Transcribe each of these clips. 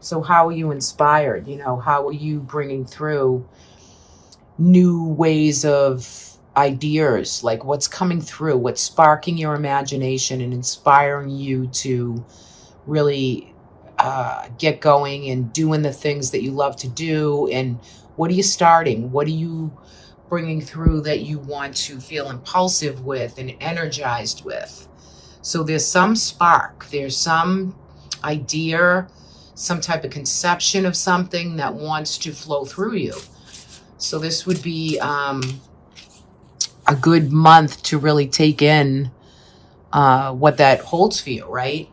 So how are you inspired? You know, how are you bringing through new ways of ideas? Like what's coming through, what's sparking your imagination and inspiring you to really get going and doing the things that you love to do? And what are you starting? What are you bringing through that you want to feel impulsive with and energized with? So there's some spark, there's some idea, some type of conception of something that wants to flow through you. So this would be a good month to really take in what that holds for you, right?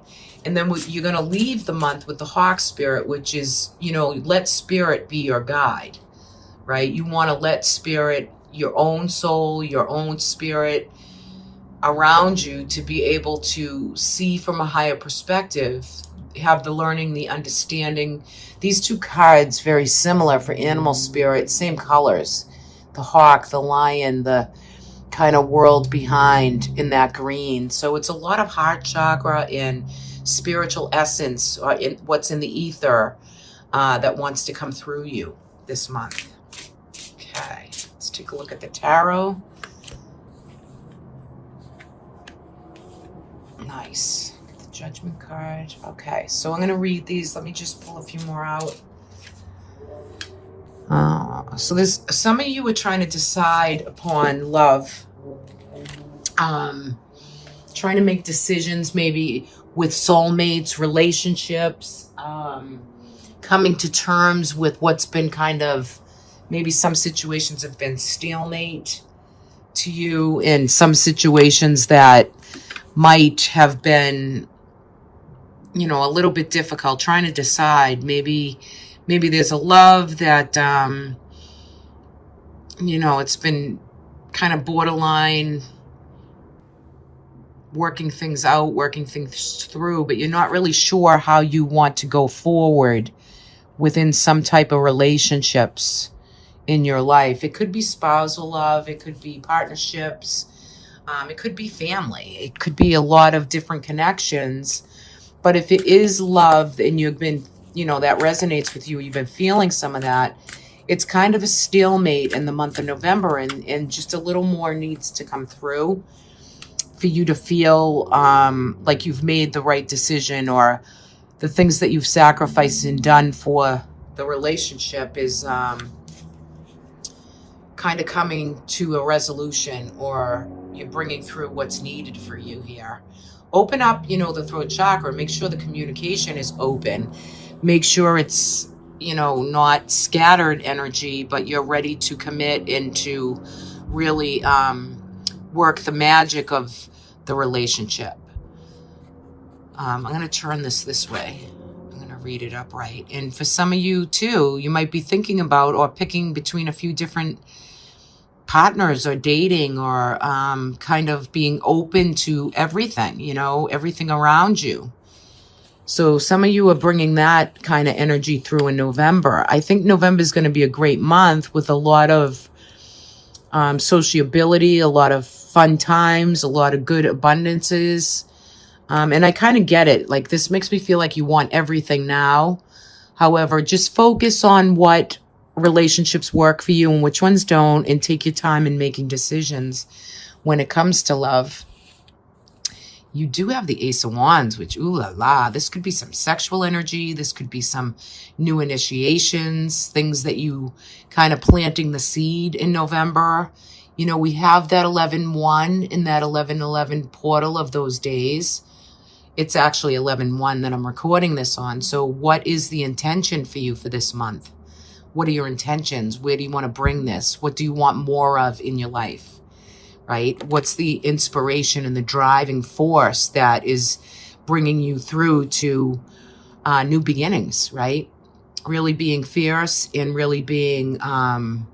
And then you're going to leave the month with the hawk spirit, which is, you know, let spirit be your guide, right? You want to let spirit, your own soul, your own spirit around you to be able to see from a higher perspective, have the learning, the understanding. These two cards, very similar for animal spirit, same colors. The hawk, the lion, the kind of world behind in that green. So it's a lot of heart chakra and spiritual essence, or in what's in the ether that wants to come through you this month. Okay, let's take a look at the tarot. Nice. Get the Judgment card. Okay, so I'm going to read these. Let me just pull a few more out. So there's some of you are trying to decide upon love, trying to make decisions maybe with soulmates, relationships, coming to terms with what's been kind of, maybe some situations have been stalemate to you, and some situations that might have been, you know, a little bit difficult, trying to decide. Maybe there's a love that, you know, it's been kind of borderline, working things out, working things through, but you're not really sure how you want to go forward within some type of relationships in your life. It could be spousal love, it could be partnerships, it could be family, it could be a lot of different connections. But if it is love and you've been, you know, that resonates with you, you've been feeling some of that, it's kind of a stalemate in the month of November, and just a little more needs to come through for you to feel like you've made the right decision, or the things that you've sacrificed and done for the relationship is kind of coming to a resolution, or you're bringing through what's needed for you here. Open up, you know, the throat chakra. Make sure the communication is open. Make sure it's, you know, not scattered energy, but you're ready to commit and to really work the magic of the relationship. I'm going to turn this way. I'm going to read it upright. And for some of you too, you might be thinking about or picking between a few different partners, or dating, or kind of being open to everything, you know, everything around you. So some of you are bringing that kind of energy through in November. I think November is going to be a great month with a lot of sociability, a lot of fun times, a lot of good abundances. And I kind of get it. Like, this makes me feel like you want everything now. However, just focus on what relationships work for you and which ones don't, and take your time in making decisions when it comes to love. You do have the Ace of Wands, which, ooh la la, this could be some sexual energy. This could be some new initiations, things that you kind of planting the seed in November. You know, we have that 11-1 in that 11-11 portal of those days. It's actually 11-1 that I'm recording this on. So what is the intention for you for this month? What are your intentions? Where do you want to bring this? What do you want more of in your life? Right? What's the inspiration and the driving force that is bringing you through to new beginnings, right? Really being fierce and really being, have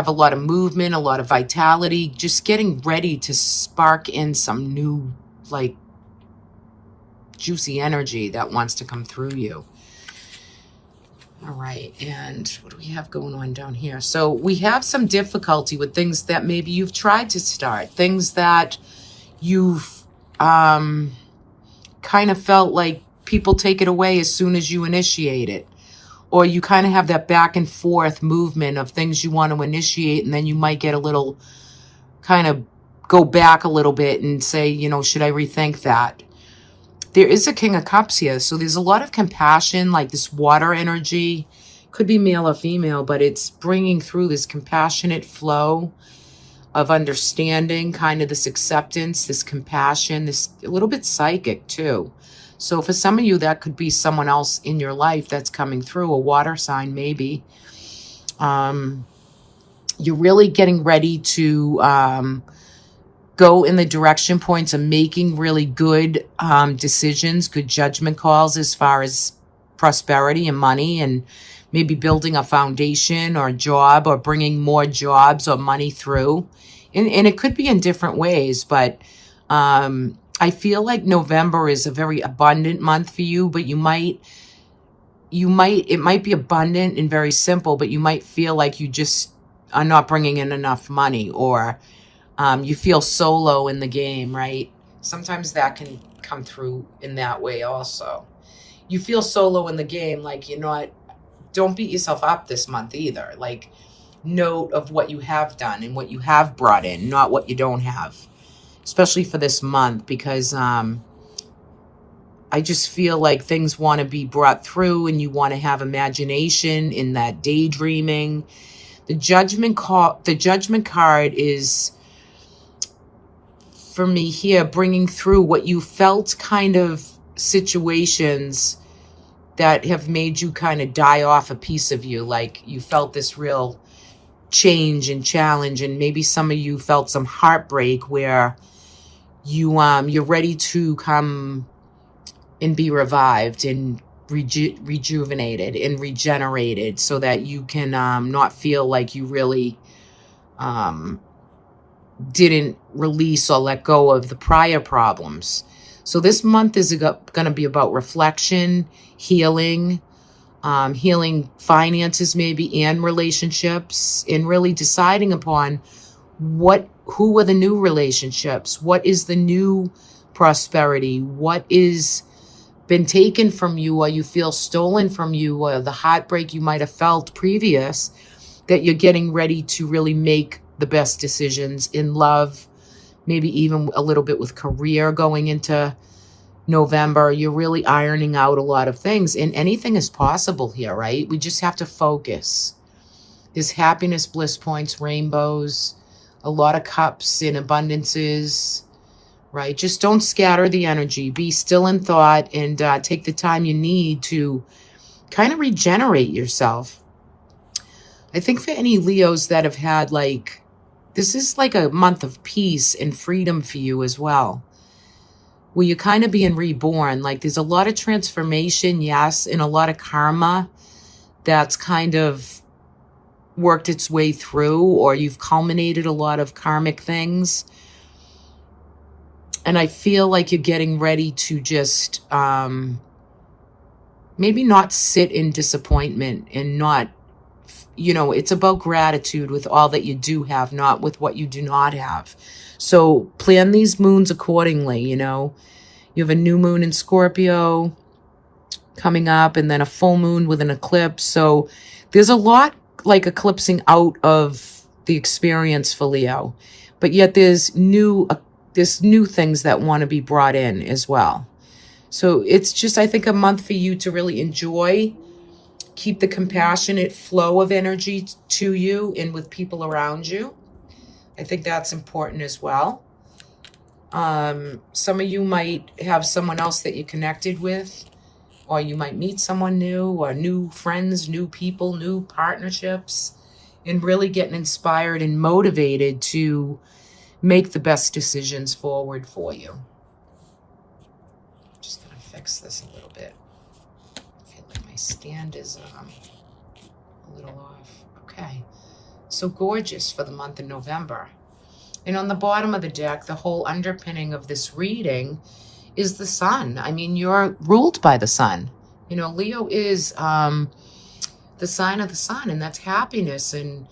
a lot of movement, a lot of vitality, just getting ready to spark in some new, like, juicy energy that wants to come through you. All right, and what do we have going on down here? So we have some difficulty with things that maybe you've tried to start, things that you've kind of felt like people take it away as soon as you initiate it. Or you kind of have that back and forth movement of things you want to initiate, and then you might get a little kind of go back a little bit and say, should I rethink that? There is a King of Cups here, so there's a lot of compassion, like this water energy. Could be male or female, but it's bringing through this compassionate flow of understanding, kind of this acceptance, this compassion, this a little bit psychic too. So for some of you, that could be someone else in your life that's coming through, a water sign maybe. You're really getting ready to go in the direction points of making really good decisions, good judgment calls as far as prosperity and money, and maybe building a foundation or a job, or bringing more jobs or money through. And it could be in different ways, but I feel like November is a very abundant month for you, but it might be abundant and very simple, but you might feel like you just are not bringing in enough money, or you feel solo in the game, right? Sometimes that can come through in that way also. You feel solo in the game, like don't beat yourself up this month either. Like, note of what you have done and what you have brought in, not what you don't have. Especially for this month, because I just feel like things want to be brought through, and you want to have imagination in that daydreaming. The judgment card is, for me here, bringing through what you felt, kind of situations that have made you kind of die off a piece of you. Like you felt this real change and challenge, and maybe some of you felt some heartbreak where you're ready to come and be revived and rejuvenated and regenerated, so that you can not feel like you really didn't release or let go of the prior problems. So this month is going to be about reflection, healing, healing finances maybe, and relationships, and really deciding upon who are the new relationships, what is the new prosperity, what is been taken from you, or you feel stolen from you, or the heartbreak you might have felt previous, that you're getting ready to really make the best decisions in love, maybe even a little bit with career going into November. You're really ironing out a lot of things, and anything is possible here, right? We just have to focus. There's happiness, bliss points, rainbows, a lot of cups in abundances, right? Just don't scatter the energy. Be still in thought, and take the time you need to kind of regenerate yourself. I think for any Leos that have had this is like a month of peace and freedom for you as well, where you're kind of being reborn. Like there's a lot of transformation, yes, and a lot of karma that's kind of worked its way through, or you've culminated a lot of karmic things. And I feel like you're getting ready to just maybe not sit in disappointment, and not, it's about gratitude with all that you do have, not with what you do not have. So plan these moons accordingly. You have a new moon in Scorpio coming up, and then a full moon with an eclipse. So there's a lot eclipsing out of the experience for Leo, but yet there's new things that want to be brought in as well. So it's just, I think, a month for you to really enjoy, keep the compassionate flow of energy to you and with people around you. I think that's important as well. Some of you might have someone else that you're connected with, or you might meet someone new, or new friends, new people, new partnerships, and really getting inspired and motivated to make the best decisions forward for you. I'm just going to fix this a little bit. I feel like my stand is a little off. Okay. So gorgeous for the month of November. And on the bottom of the deck, the whole underpinning of this reading is the sun. I mean, you're ruled by the sun. Leo is the sign of the sun, and that's happiness and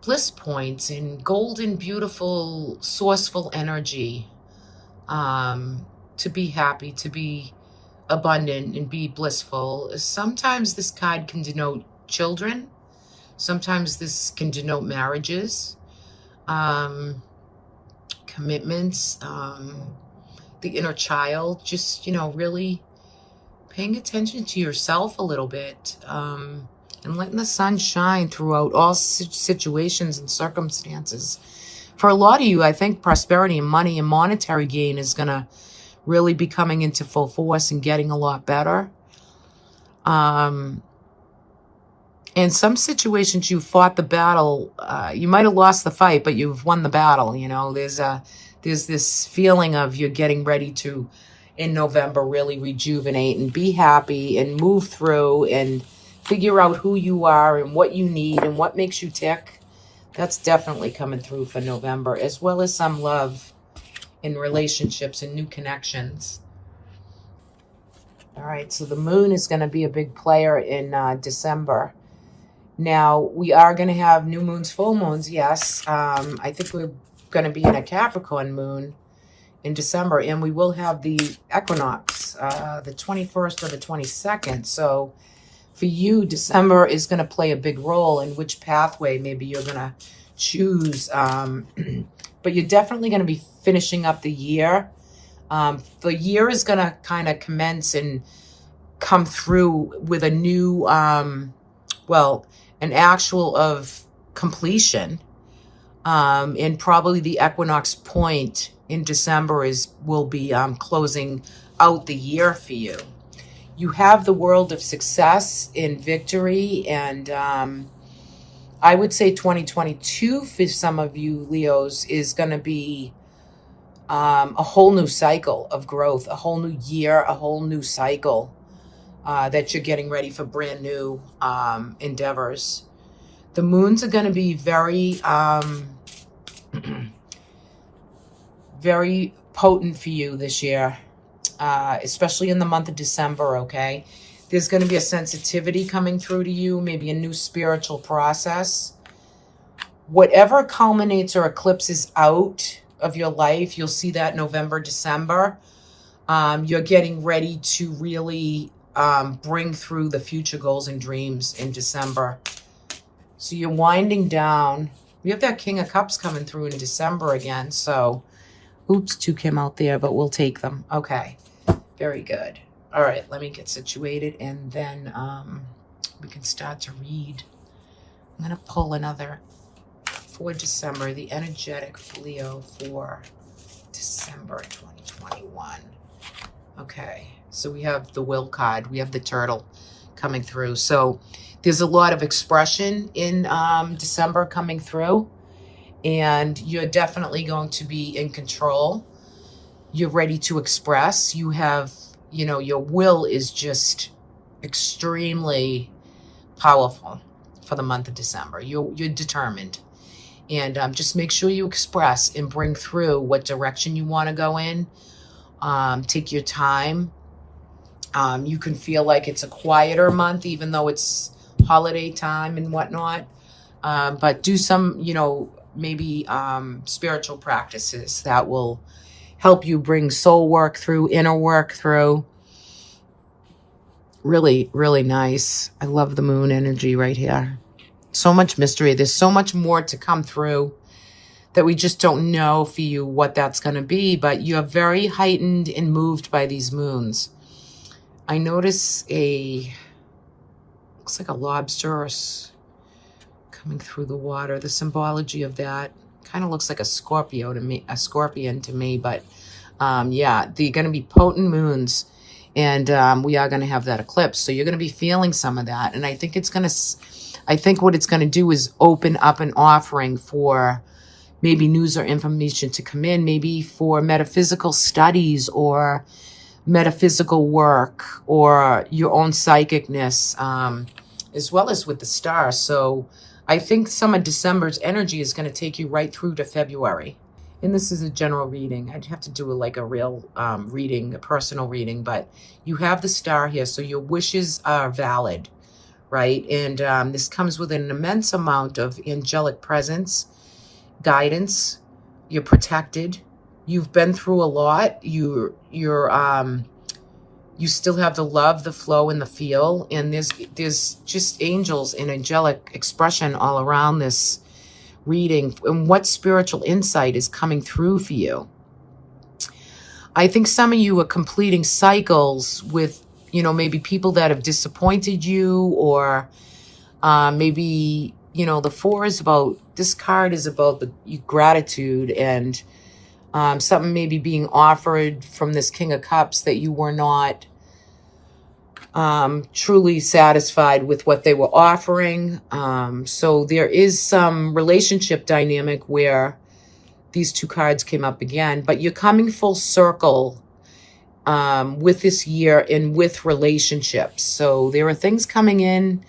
bliss points and golden, beautiful, sourceful energy. To be happy, to be abundant and be blissful. Sometimes this card can denote children. Sometimes this can denote marriages, commitments, the inner child, just, really paying attention to yourself a little bit, and letting the sun shine throughout all situations and circumstances. For a lot of you, I think prosperity and money and monetary gain is going to really be coming into full force and getting a lot better. In some situations, you fought the battle. You might have lost the fight, but you've won the battle. There's this feeling of you're getting ready to, in November, really rejuvenate and be happy and move through and figure out who you are and what you need and what makes you tick. That's definitely coming through for November, as well as some love in relationships and new connections. All right, so the moon is going to be a big player in December. Now, we are going to have new moons, full moons, yes. I think we're going to be in a Capricorn moon in December, and we will have the equinox, the 21st or the 22nd. So for you, December is going to play a big role in which pathway maybe you're going to choose. But you're definitely going to be finishing up the year. The year is going to kind of commence and come through with a new, an actual of completion. And probably the equinox point in December will be closing out the year for you. You have the world of success and victory, and I would say 2022 for some of you Leos is going to be a whole new cycle of growth, a whole new year, a whole new cycle that you're getting ready for brand new endeavors. The moons are going to be very, very potent for you this year, especially in the month of December, okay? There's going to be a sensitivity coming through to you, maybe a new spiritual process. Whatever culminates or eclipses out of your life, you'll see that November, December. You're getting ready to really bring through the future goals and dreams in December. So you're winding down. We have that King of Cups coming through in December again. So, oops, 2 came out there, but we'll take them. Okay, very good. All right, let me get situated, and then we can start to read. I'm going to pull another for December, the energetic Leo for December 2021. Okay, so we have the Will card. We have the turtle coming through. So there's a lot of expression in December coming through, and you're definitely going to be in control. You're ready to express. You have, your will is just extremely powerful for the month of December. You're determined. And just make sure you express and bring through what direction you want to go in. Take your time. You can feel like it's a quieter month, even though it's holiday time and whatnot. But do some, maybe spiritual practices that will help you bring soul work through, inner work through. Really, really nice. I love the moon energy right here. So much mystery. There's so much more to come through that we just don't know for you what that's going to be, but you're very heightened and moved by these moons. I notice looks like a lobster coming through the water. The symbology of that kind of looks like a scorpion to me, but yeah, they're going to be potent moons, and we are going to have that eclipse. So you're going to be feeling some of that, and I think what it's going to do is open up an offering for maybe news or information to come in, maybe for metaphysical studies or metaphysical work or your own psychicness, as well as with the stars. So I think some of December's energy is going to take you right through to February. And this is a general reading. I'd have to do a real reading, a personal reading, but you have the star here, so your wishes are valid, right? And this comes with an immense amount of angelic presence, guidance. You're protected. You've been through a lot. You're You still have the love, the flow, and the feel. And there's just angels and angelic expression all around this reading. And what spiritual insight is coming through for you? I think some of you are completing cycles with, maybe people that have disappointed you, or maybe, the four is about, this card is about the gratitude and something maybe being offered from this King of Cups that you were not truly satisfied with what they were offering. So there is some relationship dynamic where these two cards came up again, but you're coming full circle with this year and with relationships. So there are things coming in,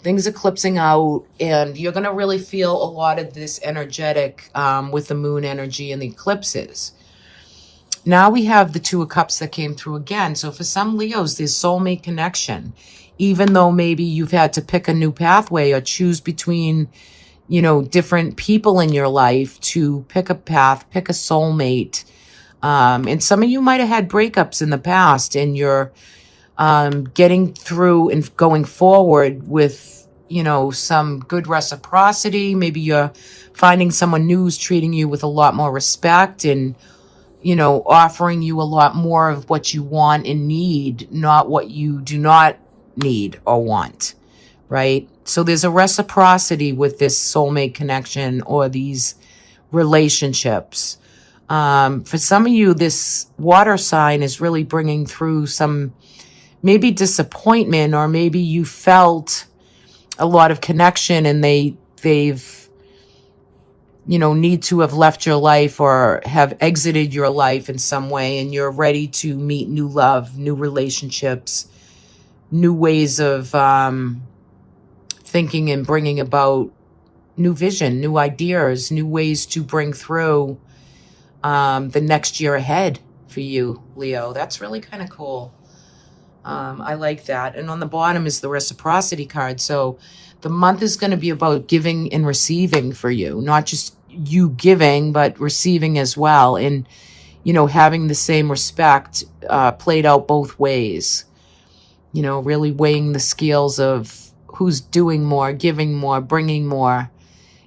things eclipsing out, and you're going to really feel a lot of this energetic with the moon energy and the eclipses. Now we have the Two of Cups that came through again. So for some Leos, there's soulmate connection. Even though maybe you've had to pick a new pathway or choose between, different people in your life to pick a path, pick a soulmate. And some of you might have had breakups in the past, and you're getting through and going forward with, some good reciprocity. Maybe you're finding someone new who's treating you with a lot more respect and, offering you a lot more of what you want and need, not what you do not need or want, right? So there's a reciprocity with this soulmate connection or these relationships. For some of you, this water sign is really bringing through some maybe disappointment, or maybe you felt a lot of connection and they've need to have left your life or have exited your life in some way, and you're ready to meet new love, new relationships, new ways of thinking and bringing about new vision, new ideas, new ways to bring through the next year ahead for you, Leo. That's really kind of cool. I like that. And on the bottom is the reciprocity card. So the month is going to be about giving and receiving for you, not just you giving, but receiving as well. And, having the same respect played out both ways, really weighing the scales of who's doing more, giving more, bringing more.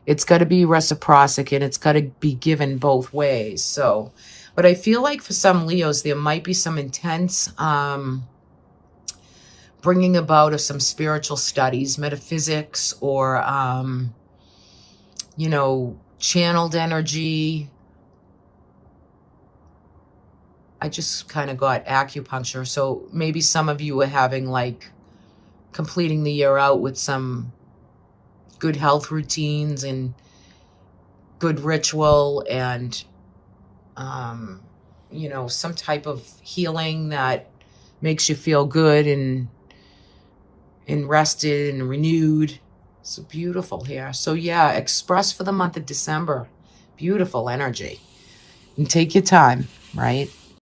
It's got to be reciprocity, and it's got to be given both ways. So, but I feel like for some Leos, there might be some intense bringing about of some spiritual studies, metaphysics, or, channeled energy. I just kind of got acupuncture. So maybe some of you are having completing the year out with some good health routines and good ritual and, some type of healing that makes you feel good and rested and renewed. So beautiful here. So yeah, express for the month of December. Beautiful energy. And take your time, right?